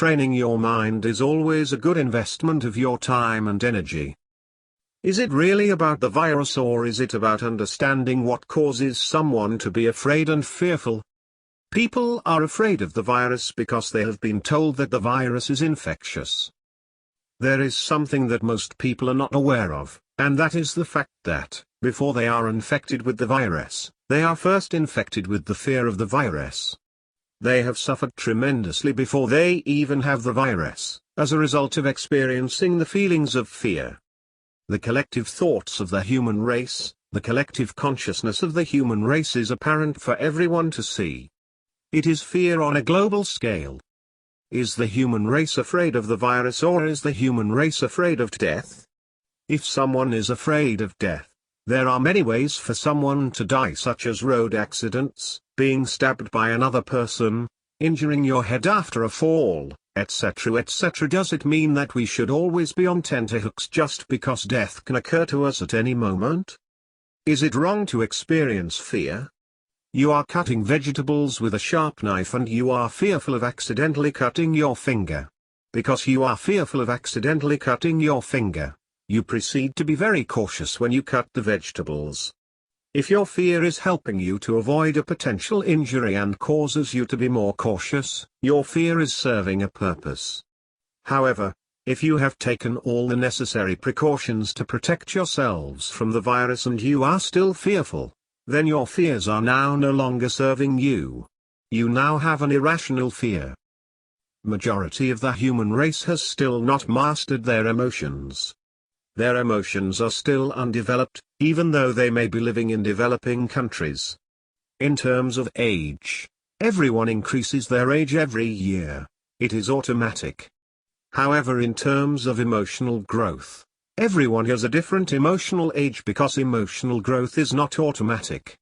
Training your mind is always a good investment of your time and energy. Is it really about the virus, or is it about understanding what causes someone to be afraid and fearful? People are afraid of the virus because they have been told that the virus is infectious. There is something that most people are not aware of, and that is the fact that, before they are infected with the virus, they are first infected with the fear of the virus. They have suffered tremendously before they even have the virus, as a result of experiencing the feelings of fear. The collective thoughts of the human race, the collective consciousness of the human race is apparent for everyone to see. It is fear on a global scale. Is the human race afraid of the virus, or is the human race afraid of death? If someone is afraid of death, there are many ways for someone to die, such as road accidents, being stabbed by another person, injuring your head after a fall, etc. etc. Does it mean that we should always be on tenterhooks just because death can occur to us at any moment? Is it wrong to experience fear? You are cutting vegetables with a sharp knife and you are fearful of accidentally cutting your finger. Because you are fearful of accidentally cutting your finger, you proceed to be very cautious when you cut the vegetables. If your fear is helping you to avoid a potential injury and causes you to be more cautious, your fear is serving a purpose. However, if you have taken all the necessary precautions to protect yourselves from the virus and you are still fearful, then your fears are now no longer serving you. You now have an irrational fear. Majority of the human race has still not mastered their emotions. Their emotions are still undeveloped, even though they may be living in developing countries. In terms of age, everyone increases their age every year. It is automatic. However, in terms of emotional growth, everyone has a different emotional age because emotional growth is not automatic.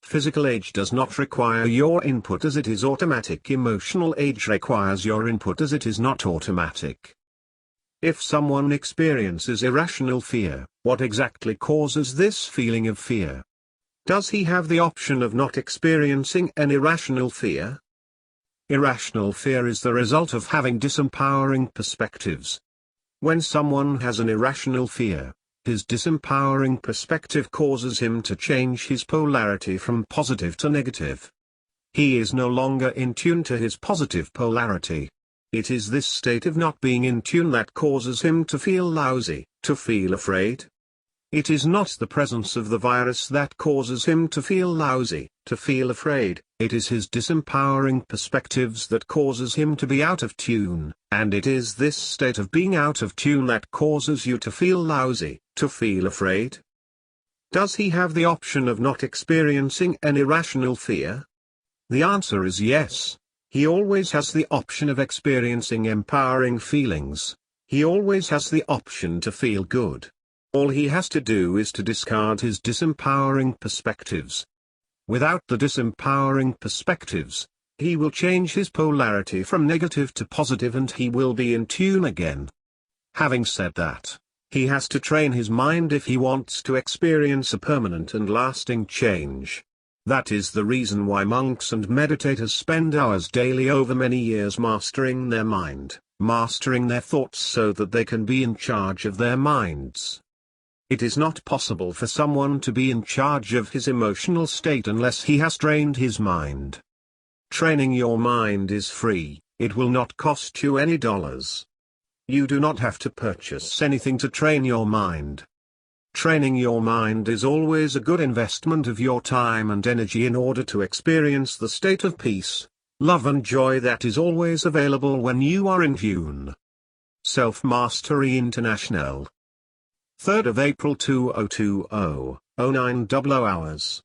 Physical age does not require your input as it is automatic. Emotional age requires your input as it is not automatic. If someone experiences irrational fear, what exactly causes this feeling of fear? Does he have the option of not experiencing an irrational fear? Irrational fear is the result of having disempowering perspectives. When someone has an irrational fear, his disempowering perspective causes him to change his polarity from positive to negative. He is no longer in tune to his positive polarity. It is this state of not being in tune that causes him to feel lousy, to feel afraid. It is not the presence of the virus that causes him to feel lousy, to feel afraid. It is his disempowering perspectives that causes him to be out of tune, and it is this state of being out of tune that causes you to feel lousy, to feel afraid. Does he have the option of not experiencing an irrational fear? The answer is yes. He always has the option of experiencing empowering feelings. He always has the option to feel good. All he has to do is to discard his disempowering perspectives. Without the disempowering perspectives, he will change his polarity from negative to positive and he will be in tune again. Having said that, he has to train his mind if he wants to experience a permanent and lasting change. That is the reason why monks and meditators spend hours daily over many years mastering their mind, mastering their thoughts so that they can be in charge of their minds. It is not possible for someone to be in charge of his emotional state unless he has trained his mind. Training your mind is free, it will not cost you any dollars. You do not have to purchase anything to train your mind. Training your mind is always a good investment of your time and energy in order to experience the state of peace, love and joy that is always available when you are in tune. Self-Mastery International. 3rd of April 2020, 0900 hours.